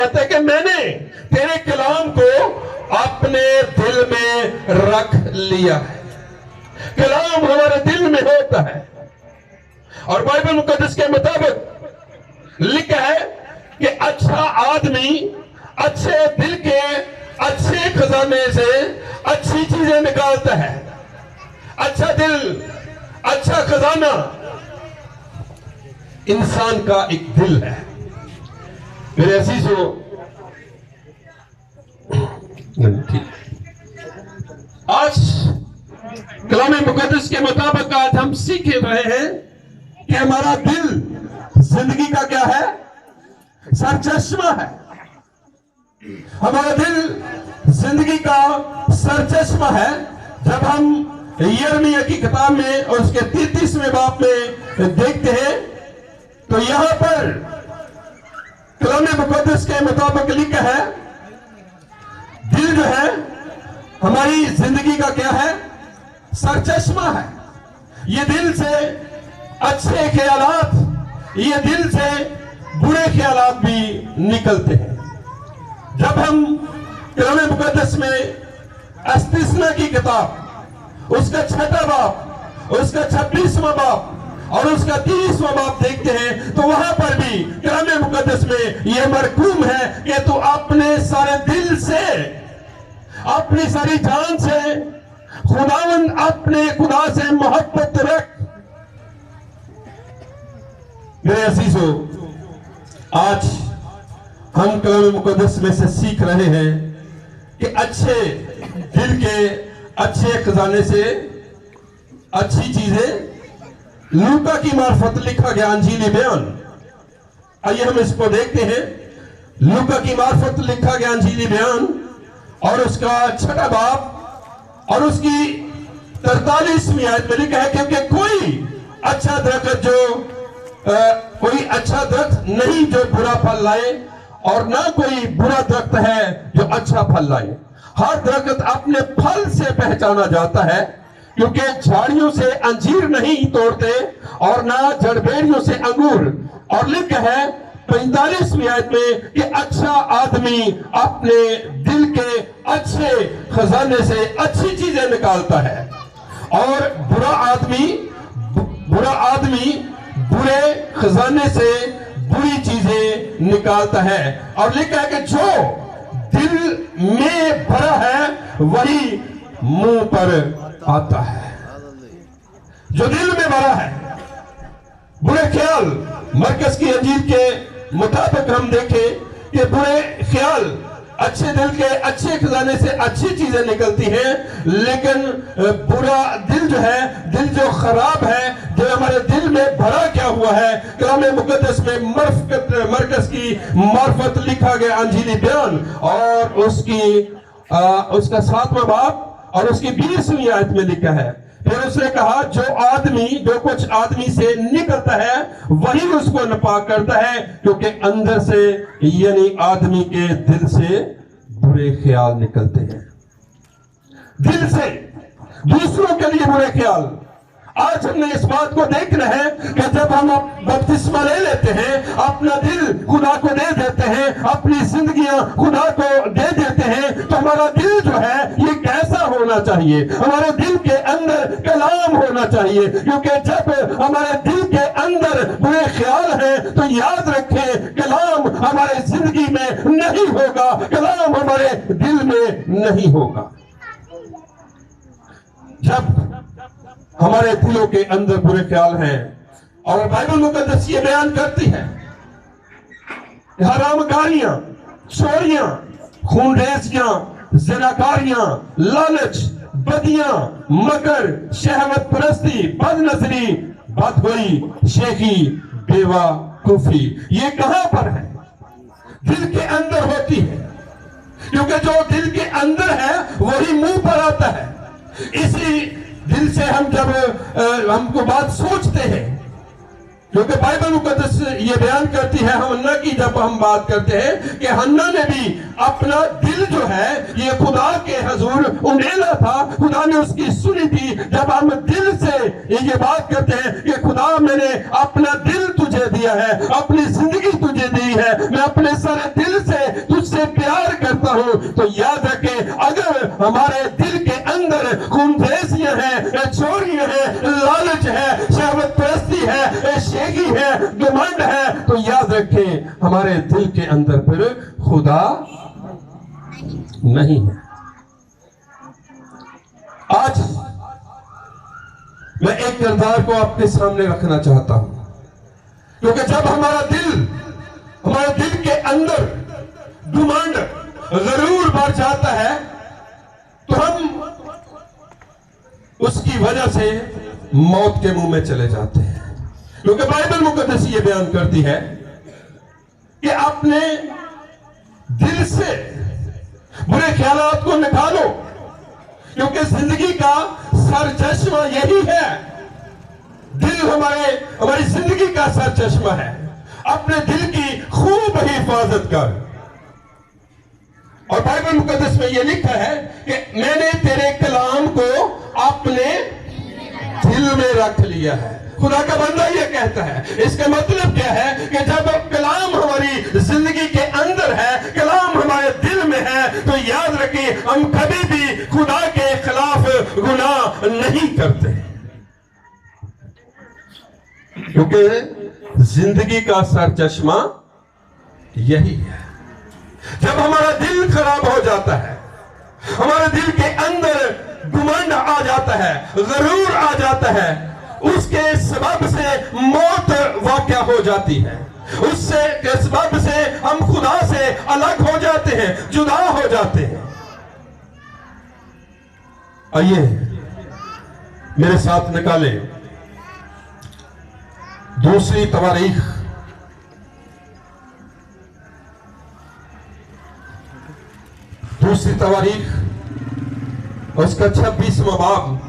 कहते हैं कि मैंने तेरे कलाम को अपने दिल में रख लिया है। कलाम हमारे दिल में होता है और बाइबल मुकद्दस के मुताबिक लिखा है कि अच्छा आदमी अच्छे दिल के अच्छे खजाने से अच्छी चीजें निकालता है। अच्छा दिल, अच्छा खजाना इंसान का एक दिल है। मेरे अजीजों, आज कलाम मुकद्दस के मुताबिक आज हम सीख रहे हैं कि हमारा दिल जिंदगी का क्या है? सरचश्मा है। हमारा दिल जिंदगी का सरचश्मा है। जब हम यिर्मयाह की किताब में और उसके 33वें बाब में देखते हैं तो यहां पर कलाम मुकद्दस के मुताबिक लिखा है, दिल जो है हमारी जिंदगी का क्या है? सरचश्मा है। ये दिल से अच्छे ख्यालात, ये दिल से बुरे ख्यालात भी निकलते हैं। जब हम कलाम मुकद्दस में इस्तिस्ना की किताब उसका 6वां बाब, उसका 26वां बाब और उसका 30वां बाब देखते हैं तो वहां पर भी कलाम मुकद्दस में यह मरकूम है कि तू अपने सारे दिल से, अपनी सारी जान से खुदावंद अपने खुदा से मोहब्बत रख। मेरे अजीजों, आज हम कलाम मुकद्दस में से सीख रहे हैं कि अच्छे दिल के अच्छे खजाने से अच्छी चीजें, लूका की मार्फत लिखा गया अंजीली बयान। आइए हम इसको देखते हैं। लूका की मार्फत लिखा गया अंजीली बयान और उसका 6वां बाब और उसकी 43वीं आयत में लिखा है, क्योंकि कोई अच्छा दरख्त नहीं जो बुरा फल लाए और ना कोई बुरा दरख्त है जो अच्छा फल लाए। हर दरख्त अपने फल से पहचाना जाता है, क्योंकि झाड़ियों से अंजीर नहीं तोड़ते और ना जड़बेड़ियों से अंगूर। और लिखा है 45वीं आयत में कि अच्छा आदमी अपने दिल के अच्छे खजाने से अच्छी चीजें निकालता है और बुरा आदमी बुरे खजाने से बुरी चीजें निकालता है। और लिखा है कि जो दिल में भरा है वही मुंह पर आता है। जो दिल में भरा है बुरे ख्याल, मरकज की अंजील के मुताबिक हम देखें कि बुरे ख्याल, अच्छे दिल के अच्छे खजाने से अच्छी चीजें निकलती हैं, लेकिन बुरा दिल जो है, दिल जो खराब है, जो हमारे दिल में भरा क्या हुआ है, कलाम मुकद्दस में मरकज की मार्फत लिखा गया अंजीली बयान और उसका 7वां बाब और उसकी 20वीं आयत में लिखा है, फिर उसने कहा जो कुछ आदमी से निकलता है वही उसको नापाक करता है, क्योंकि अंदर से यानी आदमी के दिल से बुरे ख्याल निकलते हैं। दिल से दूसरों के लिए बुरे ख्याल। आज हमने इस बात को देखना है कि जब हम बपतिस्मा ले लेते हैं, अपना दिल खुदा को दे देते हैं, अपनी जिंदगियां खुदा को दे देते हैं, तो हमारा दिल जो है ये कैसा होना चाहिए? हमारे दिल के अंदर कलाम होना चाहिए, क्योंकि जब हमारे दिल के अंदर बुरे ख्याल हैं तो याद रखें कलाम हमारे जिंदगी में नहीं होगा, कलाम हमारे दिल में नहीं होगा। जब हमारे दिलों के अंदर बुरे ख्याल हैं, और बाइबल मुकद्दस ये बयान करती है, हरामकारियां, चोरियां, खूनरेजियां, ज़िनाकारियां, लालच, बदियां, मकर, शहवत परस्ती, बदनजरी, बदगोई, शेखी, बेवकूफी, ये कहां पर है? दिल के अंदर होती है, क्योंकि जो दिल के अंदर है वही मुंह पर आता है। इसी दिल से हम जब हमको बात सोचते हैं क्योंकि बाइबल मुकद्दस ये बयान करती है हन्ना की, जब हम बात करते हैं कि हन्ना ने भी अपना दिल जो है ये खुदा के हजूर उंडेला था, खुदा ने उसकी सुनी थी। जब हम दिल से ये बात करते हैं कि खुदा मैंने अपना दिल तुझे दिया है, अपनी जिंदगी तुझे दी है, मैं अपने सारे दिल से तुझसे प्यार करता हूं, तो याद रखें अगर हमारे दिल के अंदर खूनरेजियां हैं, चोरियां हैं, लालच है, शहवत परस्ती है, शेगी है, घमंड है, तो याद रखें हमारे दिल के अंदर फिर खुदा नहीं है। आज मैं एक किरदार को आपके सामने रखना चाहता हूं, क्योंकि जब हमारे दिल के अंदर घमंड जरूर बढ़ जाता है, तो हम उसकी वजह से मौत के मुंह में चले जाते हैं। क्योंकि बाइबल मुकद्दस ये बयान करती है कि अपने दिल से बुरे ख्यालात को निकालो, क्योंकि जिंदगी का सरचश्मा यही है। दिल हमारी जिंदगी का सरचश्मा है। अपने दिल की खूब हिफाजत कर। और बाइबल मुकद्दस में यह लिखा है कि मैंने तेरे कलाम को अपने दिल में रख लिया है। खुदा का बंदा ये कहता है, इसका मतलब क्या है कि जब कलाम हमारी जिंदगी के अंदर है, कलाम हमारे दिल में है, तो याद रखिए हम कभी भी खुदा के खिलाफ गुनाह नहीं करते, क्योंकि जिंदगी का सरचश्मा यही है। जब हमारा दिल खराब हो जाता है, हमारे दिल के अंदर घमंड आ जाता है, गरूर आ जाता है, उसके सबब से मौत वाक़या हो जाती है। उससे के सबब से हम खुदा से अलग हो जाते हैं, जुदा हो जाते हैं। आइए मेरे साथ निकालें दूसरी तवारीख उसका 26वां बाब,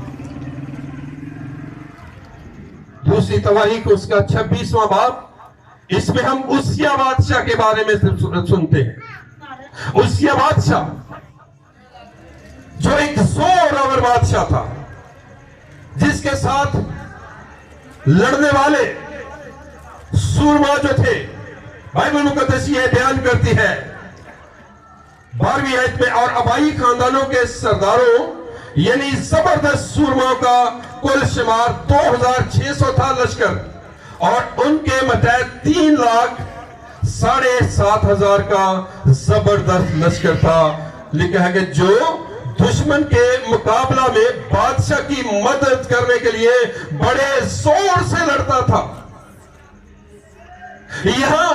दूसरी तवारीख उसका 26वां बाब। इसमें हम उसिया बादशाह के बारे में सुनते हैं। उसिया बादशाह जो एक जोरावर बादशाह था, जिसके साथ लड़ने वाले सूरमा जो थे, बाइबल मुकद्दस ये बयान करती है 12वीं आयत में, और अबाई खानदानों के सरदारों यानी जबरदस्त सूरमाओं का कुल शुमार 2600 था लश्कर, और उनके मतहत 3,07,500 का जबरदस्त लश्कर था। लिखा है कि जो दुश्मन के मुकाबला में बादशाह की मदद करने के लिए बड़े जोर से लड़ता था। यहां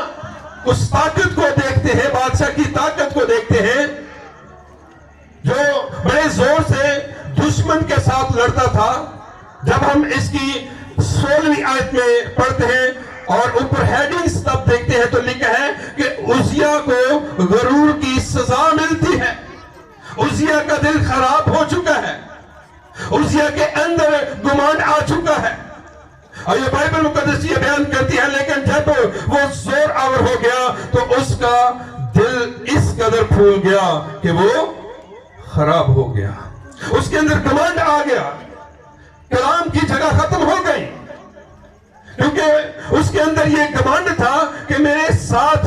उस ताकत को देखते हैं, बादशाह की ताकत को देखते हैं, जो बड़े जोर से दुश्मन के साथ लड़ता था। जब हम इसकी 16वीं आयत में पढ़ते हैं और ऊपर हेडिंग्स तब देखते हैं, तो लिखा है कि उजिया को गरूर की सजा मिलती है। उजिया का दिल खराब हो चुका है, उजिया के अंदर गुमान आ चुका है। और ये बाइबल मुकद्दस ये बयान करती है, लेकिन जब वो जोर आवर हो गया तो उसका दिल इस कदर फूल गया कि वो खराब हो गया, उसके अंदर घमंड आ गया, कलाम की जगह खत्म हो गई, क्योंकि उसके अंदर ये घमंड था कि मेरे साथ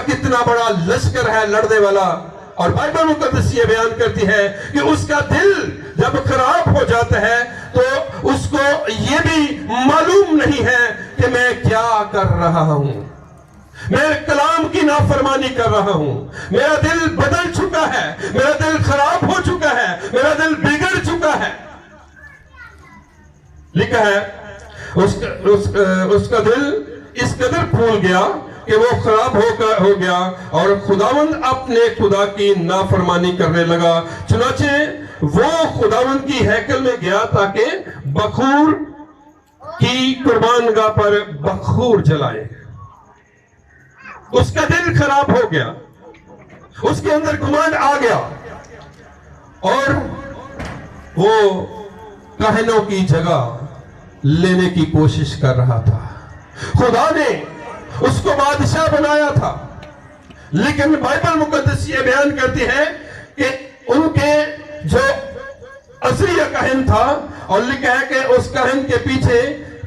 कितना बड़ा लश्कर है लड़ने वाला। और बाइबल मुकद्दस ये बयान करती है कि उसका दिल जब खराब हो जाता है तो उसको ये भी मालूम नहीं है कि मैं क्या कर रहा हूं, मैं कलाम की नाफरमानी कर रहा हूं, मेरा दिल बदल चुका है, मेरा दिल खराब हो चुका है, मेरा दिल बिगड़ चुका है। लिखा है उसका दिल इस कदर फूल गया कि वो खराब हो गया और खुदावंद अपने खुदा की नाफरमानी करने लगा। चुनाचे वो खुदावंद की हैकल में गया ताकि बखूर की कुर्बानगाह पर बखूर जलाए। उसका दिल खराब हो गया, उसके अंदर गुमान आ गया और वो कहनों की जगह लेने की कोशिश कर रहा था। खुदा ने उसको बादशाह बनाया था, लेकिन बाइबल मुकद्दस ये बयान करती है कि उनके जो असली कहन था, और लिखा है कि उस कहन के पीछे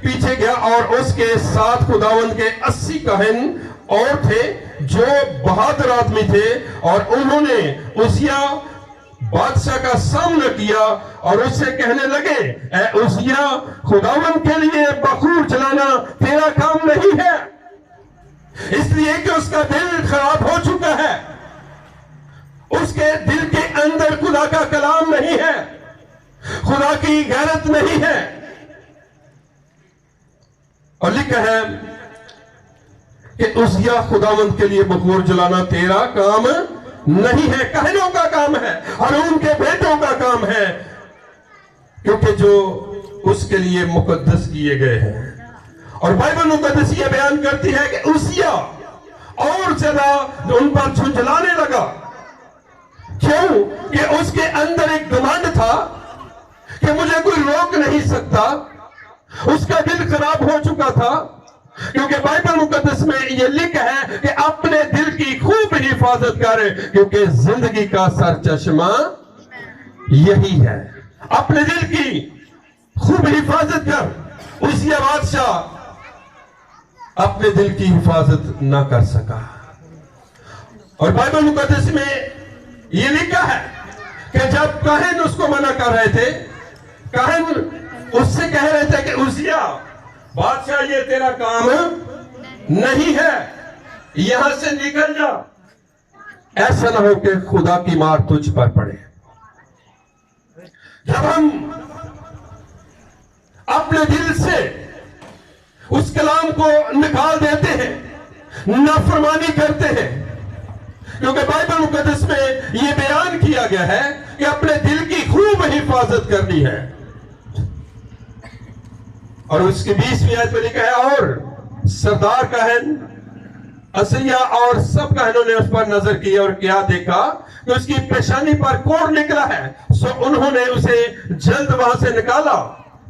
पीछे गया और उसके साथ खुदावंद के 80 कहन और थे जो बहादुर आदमी थे, और उन्होंने उसिया बादशाह का सामना किया और उससे कहने लगे, ए उसिया, खुदावंद के लिए बखूर चलाना तेरा काम नहीं है, इसलिए कि उसका दिल खराब हो चुका है, उसके दिल के अंदर खुदा का कलाम नहीं है, खुदा की गैरत नहीं है। और लिखा है कि उसिया, खुदावंद के लिए बखूर जलाना तेरा काम नहीं है, कहनों का काम है, हारून के बेटों का काम है, क्योंकि जो उसके लिए मुकद्दस किए गए हैं। और बाइबल मुकद्दस ये बयान करती है कि उसिया और ज्यादा उन पर झुंझलाने लगा। क्यों? कि उसके अंदर एक घमंड था कि मुझे कोई रोक नहीं सकता, उसका दिल खराब हो चुका था, क्योंकि बाइबल मुकद्दस में यह लिखा है कि अपने दिल की खूब हिफाजत कर, क्योंकि जिंदगी का सरचश्मा यही है। अपने दिल की खूब हिफाजत कर। उसिया बादशाह अपने दिल की हिफाजत ना कर सका, और बाइबल मुकद्दस में यह लिखा है कि जब काहिन उसको मना कर रहे थे, काहिन उससे कह रहे थे कि उसिया बादशाह, ये तेरा काम नहीं है, यहां से निकल जा, ऐसा ना हो कि खुदा की मार तुझ पर पड़े। जब हम अपने दिल से उस कलाम को निकाल देते हैं, नाफरमानी करते हैं, क्योंकि बाइबल मुकद्दस में यह बयान किया गया है कि अपने दिल की खूब हिफाजत करनी है। और उसके 20वीं आयत में लिखा है, और सरदार कहन असैया और सब कहनों ने उस पर नजर की और क्या देखा कि उसकी पेशानी पर कोढ़ निकला है, सो उन्होंने उसे जल्द वहां से निकाला,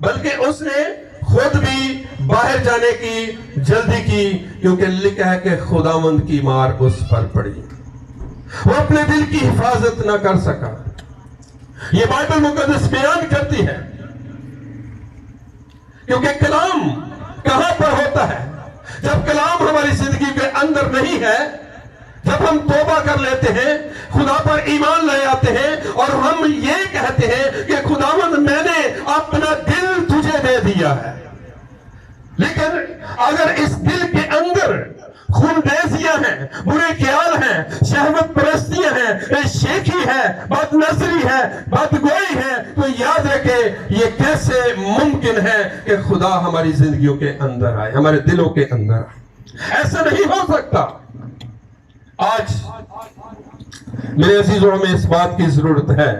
बल्कि उसने खुद भी बाहर जाने की जल्दी की, क्योंकि लिखा है कि खुदावंद की मार उस पर पड़ी। वो अपने दिल की हिफाजत ना कर सका। ये बाइबल मुकद्दस बयान करती है, क्योंकि कलाम कहां पर होता है? जब कलाम हमारी जिंदगी के अंदर नहीं है, जब हम तौबा कर लेते हैं, खुदा पर ईमान ले आते हैं और हम ये कहते हैं कि खुदावंद मैंने अपना दिल तुझे दे दिया है, लेकिन अगर इस दिल के अंदर खूनरेजियां हैं, बुरे ख्याल हैं, शहवत परस्तियां हैं, शेखी है, बदनजरी है, बदगोई है, तो याद रखे ये कैसे मुमकिन है कि खुदा हमारी जिंदगियों के अंदर आए, हमारे दिलों के अंदर आए। ऐसा नहीं हो सकता। आज मेरे अजीजों, हमें इस बात की जरूरत है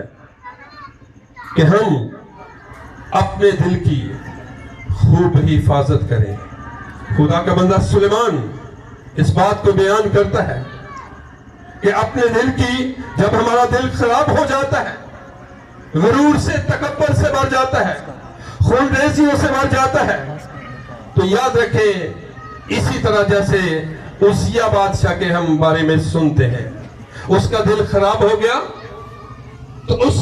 कि हम अपने दिल की खूब हिफाजत करें। खुदा का बंदा सुलेमान इस बात को बयान करता है कि अपने दिल की, जब हमारा दिल खराब हो जाता है, गुरूर से, तकब्बर से भर जाता है, खूनरेजियों से भर जाता है, तो याद रखें इसी तरह जैसे उसिया बादशाह के हम बारे में सुनते हैं, उसका दिल खराब हो गया, तो उस